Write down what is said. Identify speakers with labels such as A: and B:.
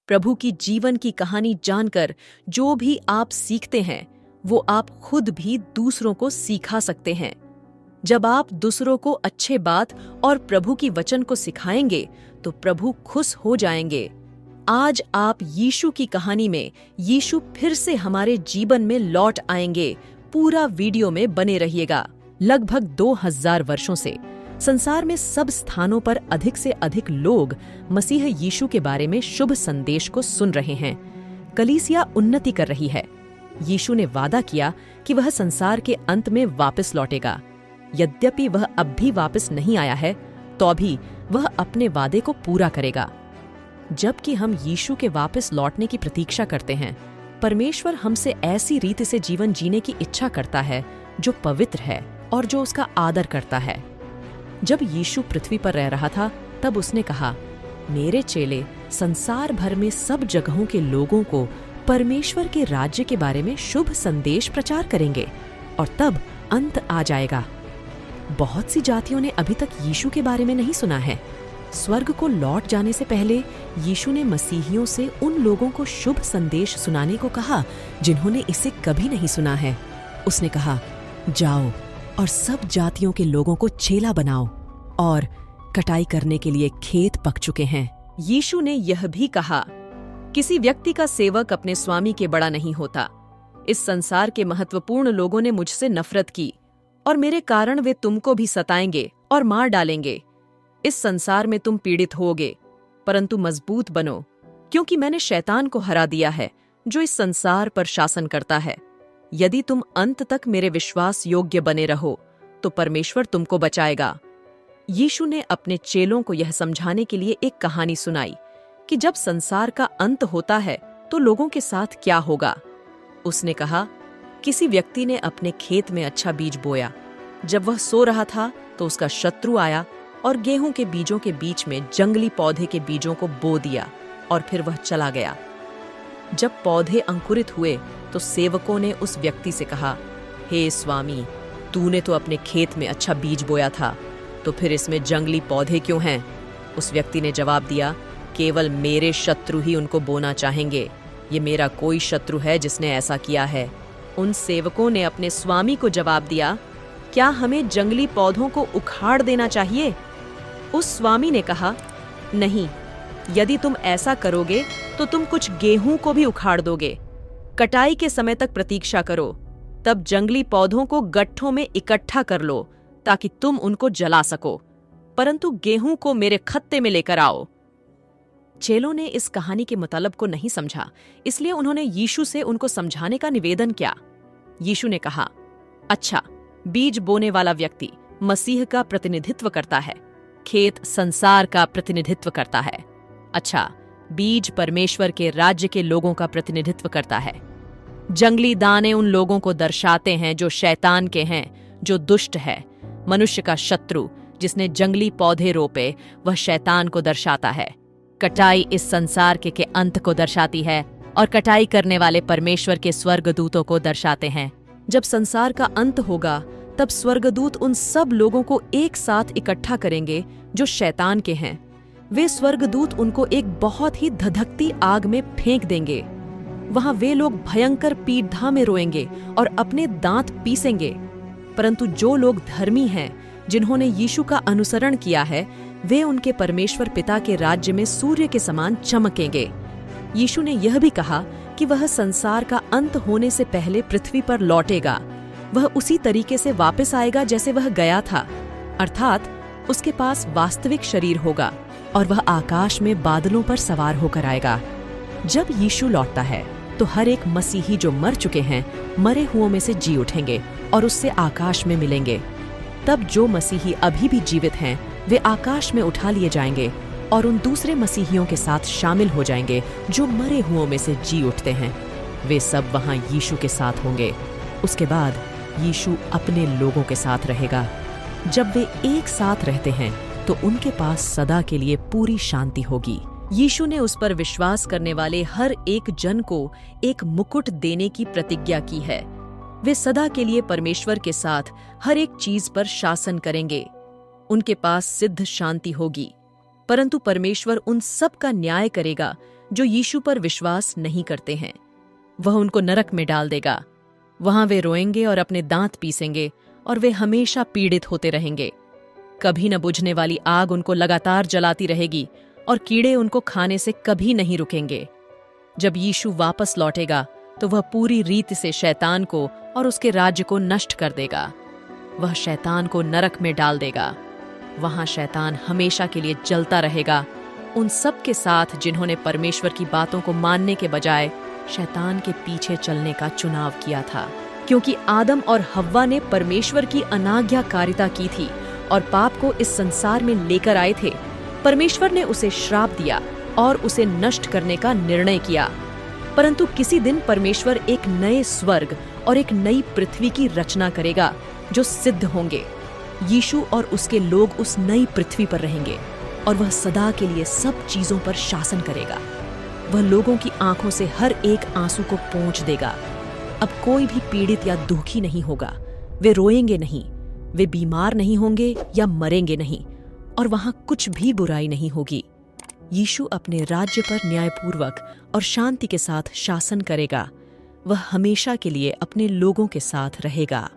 A: प्रभु की जीवन की कहानी जानकर जो भी आप सीखते हैं वो आप खुद भी दूसरों को सिखा सकते हैं। जब आप दूसरों को अच्छे बात और प्रभु की वचन को सिखाएंगे तो प्रभु खुश हो जाएंगे। आज आप यीशु की कहानी में यीशु फिर से हमारे जीवन में लौट आएंगे। पूरा वीडियो में बने रहिएगा। लगभग 2000 वर्षों से संसार में सब स्थानों पर अधिक से अधिक लोग मसीह यीशु के बारे में शुभ संदेश को सुन रहे हैं। कलीसिया उन्नति कर रही है। यीशु ने वादा किया कि वह संसार के अंत में वापस लौटेगा। यद्यपि वह अब भी वापस नहीं आया है, तो भी वह अपने वादे को पूरा करेगा। जबकि हम यीशु के वापस लौटने की प्रतीक्षा करते हैं, परमेश्वर हमसे ऐसी रीति से जीवन जीने की इच्छा करता है जो पवित्र है और जो उसका आदर करता है। जब यीशु पृथ्वी पर रह रहा था, तब उसने कहा, मेरे चेले संसार भर में सब जगहों के लोगों को परमेश्वर के राज्य के बारे में शुभ संदेश प्रचार करेंगे और तब अंत आ जाएगा। बहुत सी जातियों ने अभी तक यीशु के बारे में नहीं सुना है। स्वर्ग को लौट जाने से पहले यीशु ने मसीहियों से उन लोगों को शुभ संदेश सुनाने को कहा जिन्होंने इसे कभी नहीं सुना है। उसने कहा, जाओ और सब जातियों के लोगों को चेला बनाओ, और कटाई करने के लिए खेत पक चुके हैं। यीशु ने यह भी कहा, किसी व्यक्ति का सेवक अपने स्वामी के बड़ा नहीं होता। इस संसार के महत्वपूर्ण लोगों ने मुझसे नफरत की और मेरे कारण वे तुमको भी सताएंगे और मार डालेंगे। इस संसार में तुम पीड़ित होगे, परंतु मजबूत बनो, क्योंकि मैंने शैतान को हरा दिया है जो इस संसार पर शासन करता है। यदि तुम अंत तक मेरे विश्वास योग्य बने रहो तो परमेश्वर तुमको बचाएगा। यीशु ने अपने चेलों को यह समझाने के लिए एक कहानी सुनाई कि जब संसार का अंत होता है तो लोगों के साथ क्या होगा। उसने कहा, किसी व्यक्ति ने अपने खेत में अच्छा बीज बोया। जब वह सो रहा था तो उसका शत्रु आया और गेहूं के बीजों के बीच में जंगली पौधे के बीजों को बो दिया और फिर वह चला गया। जब पौधे अंकुरित हुए तो सेवकों ने उस व्यक्ति से कहा, हे स्वामी, तूने तो अपने खेत में अच्छा बीज बोया था, तो फिर इसमें जंगली पौधे क्यों हैं? उस व्यक्ति ने जवाब दिया, केवल मेरे शत्रु ही उनको बोना चाहेंगे। ये मेरा कोई शत्रु है जिसने ऐसा किया है। उन सेवकों ने अपने स्वामी को जवाब दिया, क्या हमें जंगली पौधों को उखाड़ देना चाहिए? उस स्वामी ने कहा, नहीं, यदि तुम ऐसा करोगे तो तुम कुछ गेहूं को भी उखाड़ दोगे। कटाई के समय तक प्रतीक्षा करो, तब जंगली पौधों को गट्ठों में इकट्ठा कर लो ताकि तुम उनको जला सको, परंतु गेहूं को मेरे खत्ते में लेकर आओ। चेलों ने इस कहानी के मतलब को नहीं समझा, इसलिए उन्होंने यीशु से उनको समझाने का निवेदन किया। यीशु ने कहा, अच्छा, बीज बोने वाला व्यक्ति मसीह का प्रतिनिधित्व करता है, खेत संसार का प्रतिनिधित्व करता है। अच्छा, बीज परमेश्वर के राज्य के लोगों का प्रतिनिधित्व करता है। जंगली दाने उन लोगों को दर्शाते हैं जो शैतान के हैं, जो दुष्ट है। मनुष्य का शत्रु जिसने जंगली पौधे रोपे, वह शैतान को दर्शाता है। कटाई इस संसार के अंत को दर्शाती है और कटाई करने वाले परमेश्वर के स्वर्गदूतों को दर्शाते हैं। जब संसार का अंत होगा तब स्वर्गदूत उन सब लोगों को एक साथ इकट्ठा करेंगे जो शैतान के हैं। वे स्वर्गदूत उनको एक बहुत ही धधकती आग में फेंक देंगे। वहां वे लोग भयंकर पीड़ा में रोएंगे और अपने दांत पीसेंगे। परंतु जो लोग धर्मी हैं, जिन्होंने यीशु का अनुसरण किया है, वे उनके परमेश्वर पिता के राज्य में सूर्य के समान चमकेंगे। यीशु ने यह भी कहा कि वह संसार का अंत होने से पहले पृथ्वी पर लौटेगा। वह उसी तरीके से वापस आएगा जैसे वह गया था, अर्थात उसके पास वास्तविक शरीर होगा और वह आकाश में बादलों पर सवार होकर आएगा। जब यीशु लौटता है तो हर एक मसीही जो मर चुके हैं, मरे हुओं में से जी उठेंगे और उससे आकाश में मिलेंगे। तब जो मसीही अभी भी जीवित हैं, वे आकाश में उठा लिए जाएंगे और उन दूसरे मसीहियों के साथ शामिल हो जाएंगे जो मरे हुओं में से जी उठते हैं। वे सब वहां यीशु के साथ होंगे। उसके बाद यीशु अपने लोगों के साथ रहेगा। जब वे एक साथ रहते हैं तो उनके पास सदा के लिए पूरी शांति होगी। यीशु ने उस पर विश्वास करने वाले हर एक जन को एक मुकुट देने की प्रतिज्ञा की है। वे सदा के लिए परमेश्वर के साथ हर एक चीज पर शासन करेंगे। उनके पास सिद्ध शांति होगी, परंतु परमेश्वर उन सब का न्याय करेगा जो यीशु पर विश्वास नहीं करते हैं। वह उनको नरक में डाल देगा। वहां वे रोएंगे और अपने दांत पीसेंगे और वे हमेशा पीड़ित होते रहेंगे। कभी न बुझने वाली आग उनको लगातार जलाती रहेगी और कीड़े उनको खाने से कभी नहीं रुकेंगे। जब यीशु वापस लौटेगा तो वह पूरी रीति से शैतान को और उसके राज्य को नष्ट कर देगा। वह शैतान को नरक में डाल देगा। वहां शैतान हमेशा के लिए जलता रहेगा, उन सब के साथ जिन्होंने परमेश्वर की बातों को मानने के बजाय शैतान के पीछे चलने का चुनाव किया था। क्योंकि आदम और हव्वा ने परमेश्वर की अनाज्ञाकारिता की थी और पाप को इस संसार में लेकर आए थे, परमेश्वर ने उसे श्राप दिया और उसे नष्ट करने का निर्णय किया। परंतु किसी दिन परमेश्वर एक नए स्वर्ग और एक नई पृथ्वी की रचना करेगा जो सिद्ध होंगे। यीशु और उसके लोग उस नई पृथ्वी पर रहेंगे और वह सदा के लिए सब चीजों पर शासन करेगा। वह लोगों की आंखों से हर एक आंसू को पोंछ देगा। अब कोई भी पीड़ित या दुखी नहीं होगा। वे रोएंगे नहीं, वे बीमार नहीं होंगे या मरेंगे नहीं, और वहां कुछ भी बुराई नहीं होगी। यीशु अपने राज्य पर न्यायपूर्वक और शांति के साथ शासन करेगा। वह हमेशा के लिए अपने लोगों के साथ रहेगा।